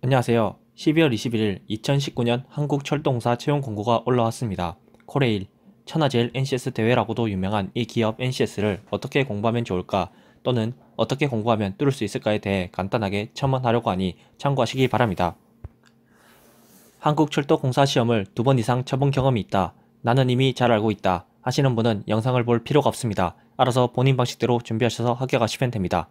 안녕하세요. 12월 21일 2019년 한국철도공사 채용 공고가 올라왔습니다. 코레일, 천하제일 NCS 대회라고도 유명한 이 기업 NCS를 어떻게 공부하면 좋을까 또는 어떻게 공부하면 뚫을 수 있을까에 대해 간단하게 첨언하려고 하니 참고하시기 바랍니다. 한국철도공사 시험을 2번 이상 쳐본 경험이 있다. 나는 이미 잘 알고 있다. 하시는 분은 영상을 볼 필요가 없습니다. 알아서 본인 방식대로 준비하셔서 합격하시면 됩니다.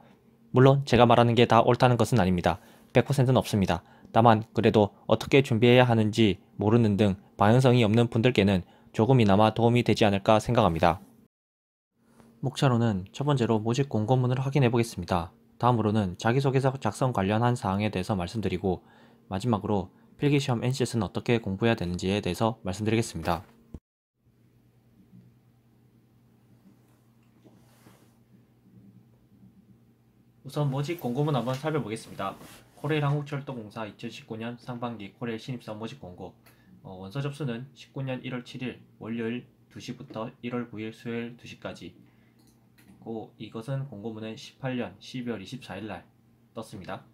물론 제가 말하는 게 다 옳다는 것은 아닙니다. 100%는 없습니다. 다만 그래도 어떻게 준비해야 하는지 모르는 등 방향성이 없는 분들께는 조금이나마 도움이 되지 않을까 생각합니다. 목차로는 첫 번째로 모집 공고문을 확인해 보겠습니다. 다음으로는 자기소개서 작성 관련한 사항에 대해서 말씀드리고 마지막으로 필기시험 NCS는 어떻게 공부해야 되는지에 대해서 말씀드리겠습니다. 우선 모집 공고문 한번 살펴보겠습니다. 코레일 한국철도공사 2019년 상반기 코레일 신입사원 모집 공고. 원서 접수는 19년 1월 7일 월요일 2시부터 1월 9일 수요일 2시까지. 이것은 공고문은 18년 12월 24일 날 떴습니다.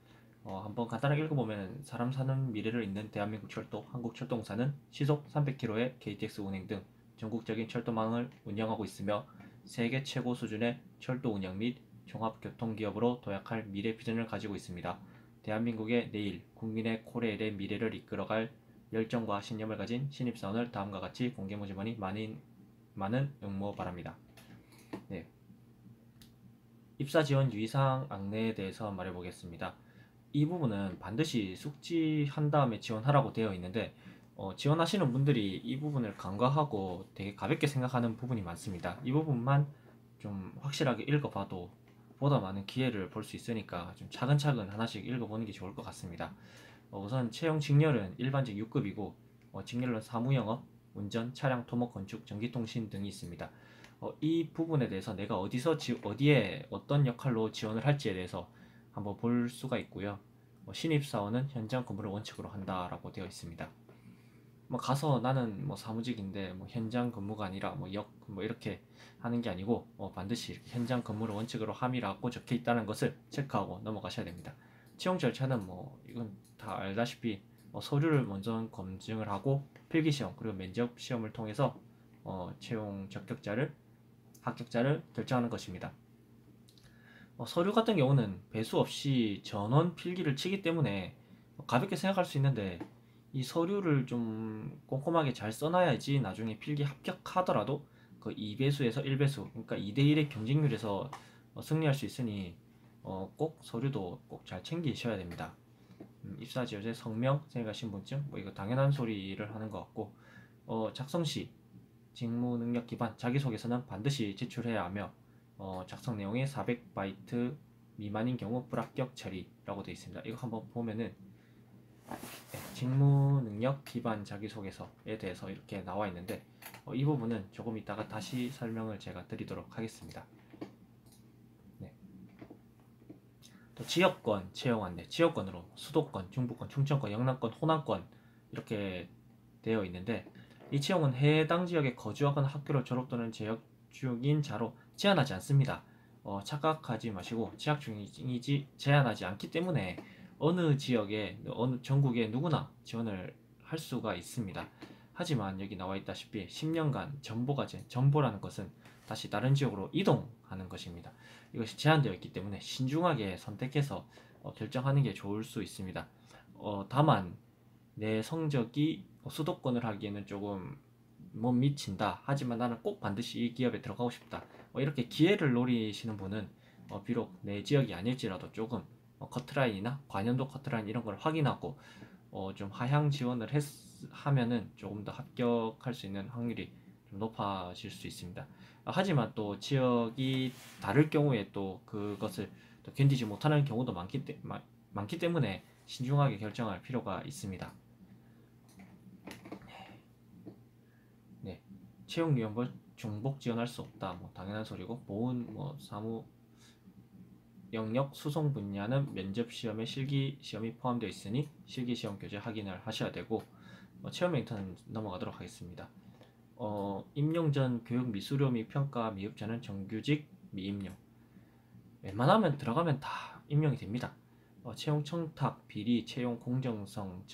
한번 간단하게 읽어보면 사람 사는 미래를 잇는 대한민국 철도 한국철도공사는 시속 300km의 KTX 운행 등 전국적인 철도망을 운영하고 있으며 세계 최고 수준의 철도 운영 및 종합교통기업으로 도약할 미래 비전을 가지고 있습니다. 대한민국의 내일, 국민의 코레일의 미래를 이끌어갈 열정과 신념을 가진 신입사원을 다음과 같이 공개 모집하니 많은 응모 바랍니다. 네. 입사 지원 유의사항 안내에 대해서 말해보겠습니다. 이 부분은 반드시 숙지한 다음에 지원하라고 되어 있는데 지원하시는 분들이 이 부분을 간과하고 되게 가볍게 생각하는 부분이 많습니다. 이 부분만 좀 확실하게 읽어봐도 보다 많은 기회를 볼 수 있으니까 좀 차근차근 하나씩 읽어보는 게 좋을 것 같습니다. 우선 채용 직렬은 일반직 6급이고 직렬은 사무영업, 운전, 차량, 토목, 건축, 전기통신 등이 있습니다. 이 부분에 대해서 내가 어디에 어떤 역할로 지원을 할지에 대해서 한번 볼 수가 있고요. 신입사원은 현장 근무를 원칙으로 한다라고 되어 있습니다. 가서 나는 사무직인데 현장 근무가 아니라 이렇게 하는 게 아니고 반드시 현장 근무를 원칙으로 함이라고 적혀 있다는 것을 체크하고 넘어가셔야 됩니다. 채용 절차는 이건 다 알다시피 서류를 먼저 검증을 하고 필기시험 그리고 면접 시험을 통해서 채용 합격자를 결정하는 것입니다. 서류 같은 경우는 배수 없이 전원 필기를 치기 때문에 가볍게 생각할 수 있는데 이 서류를 좀 꼼꼼하게 잘 써놔야지 나중에 필기 합격하더라도 그 2배수에서 1배수 그러니까 2대1의 경쟁률에서 승리할 수 있으니 꼭 서류도 꼭 잘 챙기셔야 됩니다. 입사 지원자 성명, 생일과 신분증 이거 당연한 소리를 하는 것 같고 작성 시 직무 능력 기반 자기소개서는 반드시 제출해야 하며 작성 내용이 400바이트 미만인 경우 불합격 처리라고 되어 있습니다. 이거 한번 보면은 직무 능력 기반 자기소개서에 대해서 이렇게 나와 있는데 이 부분은 조금 이따가 다시 설명을 제가 드리도록 하겠습니다. 네. 또 지역권 채용 안내, 지역권으로 수도권, 중부권, 충청권, 영남권, 호남권 이렇게 되어 있는데 이 채용은 해당 지역에 거주하거나 학교를 졸업 또는 재학 중인 자로 제한하지 않습니다. 착각하지 마시고 재학 중이지 제한하지 않기 때문에 어느 지역에 어느 전국에 누구나 지원을 할 수가 있습니다. 하지만 여기 나와 있다시피 10년간 전보라는 것은 다시 다른 지역으로 이동하는 것입니다. 이것이 제한되어 있기 때문에 신중하게 선택해서 결정하는 게 좋을 수 있습니다. 다만 내 성적이 수도권을 하기에는 조금 못 미친다. 하지만 나는 꼭 반드시 이 기업에 들어가고 싶다. 이렇게 기회를 노리시는 분은 비록 내 지역이 아닐지라도 조금 커트라인이나 관연도 커트라인 이런 걸 확인하고 좀 하향 지원을 하면은 조금 더 합격할 수 있는 확률이 좀 높아질 수 있습니다. 하지만 또 지역이 다를 경우에 또 그것을 또 견디지 못하는 경우도 많기 때문에 신중하게 결정할 필요가 있습니다. 네, 채용위원부 중복 지원할 수 없다. 당연한 소리고 보훈 사무 영역 수송 분야는 면접 시험에 실기 시험이 포함되어 있으니 실기 시험 교재 확인을 하셔야 되고 채용 멘트는 넘어가도록 하겠습니다. 임용 전 교육 미수료 및 평가 미흡자는 정규직 미임용. 웬만하면 들어가면 다 임용이 됩니다. 채용 청탁, 비리, 채용 공정성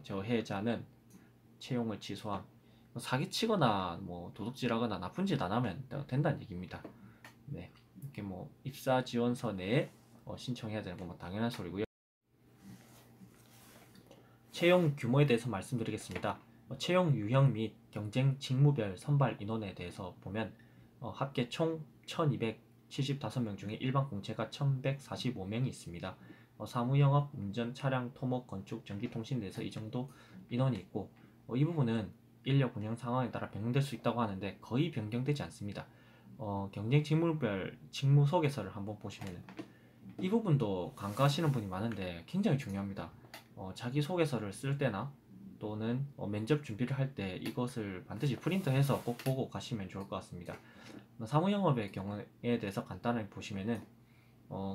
저해자는 채용을 취소함. 사기치거나 뭐 도둑질하거나 나쁜 짓 안 하면 된다는 얘기입니다. 네, 이렇게 뭐 입사 지원서 내에 신청해야 되는 건 뭐 당연한 소리고요. 채용 규모에 대해서 말씀드리겠습니다. 채용 유형 및 경쟁 직무별 선발 인원에 대해서 보면 합계 총 1275명 중에 일반 공채가 1145명이 있습니다. 사무영업, 운전, 차량, 토목, 건축, 전기통신 대해서 이 정도 인원이 있고 이 부분은 인력 운영 상황에 따라 변경될 수 있다고 하는데 거의 변경되지 않습니다. 경쟁 직무별 직무 소개서를 한번 보시면 이 부분도 간과하시는 분이 많은데 굉장히 중요합니다. 자기소개서를 쓸 때나 또는 면접 준비를 할 때 이것을 반드시 프린트해서 꼭 보고 가시면 좋을 것 같습니다. 사무영업의 경우에 대해서 간단하게 보시면은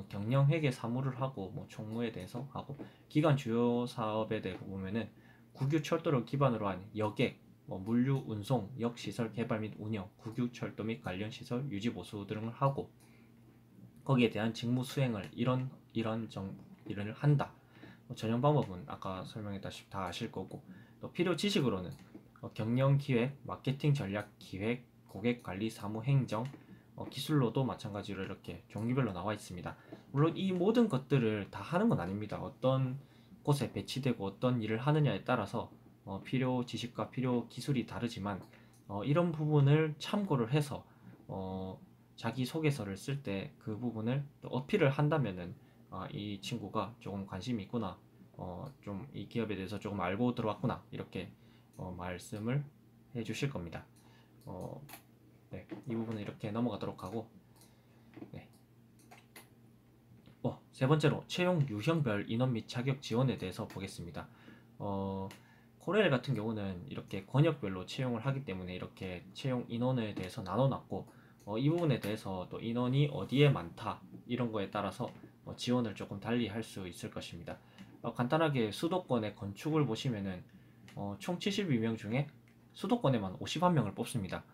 경영 회계 사무를 하고 뭐 총무에 대해서 하고 기관 주요 사업에 대해 보면은 국유 철도를 기반으로 한 여객, 물류 운송, 역시설 개발 및 운영, 국유 철도 및 관련 시설 유지 보수 등을 하고 거기에 대한 직무 수행을 이런 일을 한다. 전형 방법은 아까 설명했다시피 다 아실 거고 또 필요 지식으로는 경영 기획, 마케팅 전략 기획, 고객 관리, 사무 행정, 기술로도 마찬가지로 이렇게 종류별로 나와 있습니다. 물론 이 모든 것들을 다 하는 건 아닙니다. 어떤 곳에 배치되고 어떤 일을 하느냐에 따라서 필요 지식과 필요 기술이 다르지만 이런 부분을 참고를 해서 자기 소개서를 쓸 때 그 부분을 또 어필을 한다면은 이 친구가 조금 관심이 있구나, 좀 이 기업에 대해서 조금 알고 들어왔구나 이렇게 말씀을 해주실 겁니다. 네, 이 부분은 이렇게 넘어가도록 하고, 네. 세 번째로 채용 유형별 인원 및 자격 지원에 대해서 보겠습니다. 코레일 같은 경우는 이렇게 권역별로 채용을 하기 때문에 이렇게 채용 인원에 대해서 나눠놨고 이 부분에 대해서 또 인원이 어디에 많다 이런 거에 따라서 지원을 조금 달리 할 수 있을 것입니다. 간단하게 수도권의 건축을 보시면은 총 72명 중에 수도권에만 51명을 뽑습니다.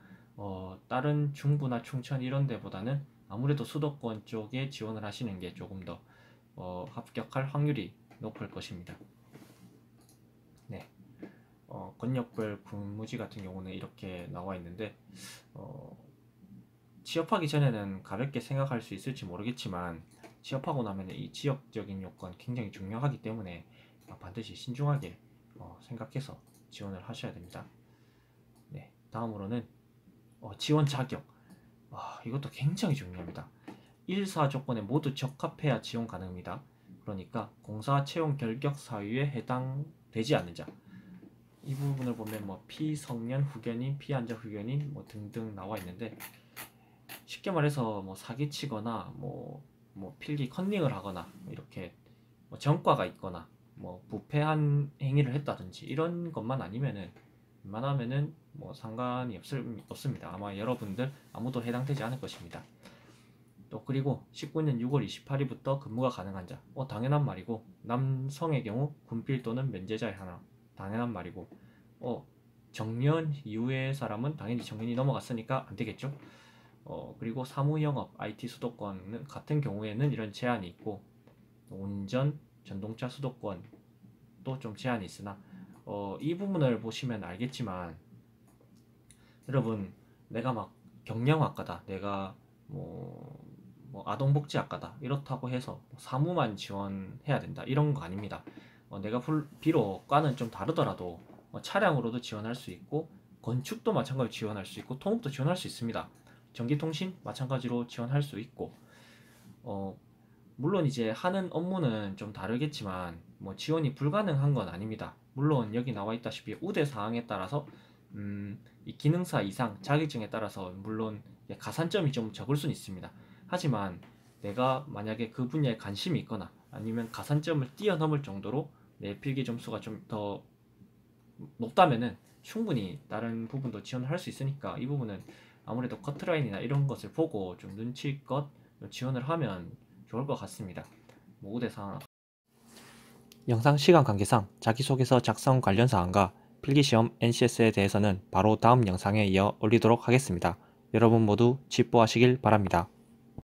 다른 중부나 충청 이런 데보다는 아무래도 수도권 쪽에 지원을 하시는 게 조금 더 합격할 확률이 높을 것입니다. 네. 권역별 근무지 같은 경우는 이렇게 나와 있는데 취업하기 전에는 가볍게 생각할 수 있을지 모르겠지만 취업하고 나면 이 지역적인 요건 굉장히 중요하기 때문에 반드시 신중하게 생각해서 지원을 하셔야 됩니다. 네, 다음으로는 지원 자격. 이것도 굉장히 중요합니다. 1사 조건에 모두 적합해야 지원 가능합니다. 그러니까 공사 채용 결격 사유에 해당되지 않는 자. 이 부분을 보면 뭐 피성년 후견인, 피한자 후견인 뭐 등등 나와 있는데 쉽게 말해서 뭐 사기치거나 뭐 필기 컨닝을 하거나 이렇게 전과가 있거나 뭐 부패한 행위를 했다든지 이런 것만 아니면은 웬만하면은 뭐 상관이 없습니다. 아마 여러분들 아무도 해당되지 않을 것입니다. 또 그리고 19년 6월 28일부터 근무가 가능한 자, 당연한 말이고 남성의 경우 군필 또는 면제자의 하나, 당연한 말이고 정년 이후의 사람은 당연히 정년이 넘어갔으니까 안 되겠죠. 그리고 사무영업, IT 수도권은 같은 경우에는 이런 제한이 있고 운전, 전동차 수도권도 좀 제한이 있으나 이 부분을 보시면 알겠지만 여러분 내가 막 경영학과다, 내가 뭐 아동복지학과다 이렇다고 해서 사무만 지원해야 된다 이런 거 아닙니다. 내가 비록 과는 좀 다르더라도 차량으로도 지원할 수 있고 건축도 마찬가지로 지원할 수 있고 토목도 지원할 수 있습니다. 전기통신 마찬가지로 지원할 수 있고 물론 이제 하는 업무는 좀 다르겠지만 뭐 지원이 불가능한 건 아닙니다. 물론 여기 나와 있다시피 우대 사항에 따라서 이 기능사 이상 자격증에 따라서 물론 가산점이 좀 적을 수는 있습니다. 하지만 내가 만약에 그 분야에 관심이 있거나 아니면 가산점을 뛰어넘을 정도로 내 필기 점수가 좀 더 높다면은 충분히 다른 부분도 지원을 할 수 있으니까 이 부분은 아무래도 커트라인이나 이런 것을 보고 좀 눈치껏 지원을 하면 좋을 것 같습니다. 뭐 우대사항 영상 시간 관계상 자기소개서 작성 관련 사항과 필기시험 NCS에 대해서는 바로 다음 영상에 이어 올리도록 하겠습니다. 여러분 모두 집보하시길 바랍니다.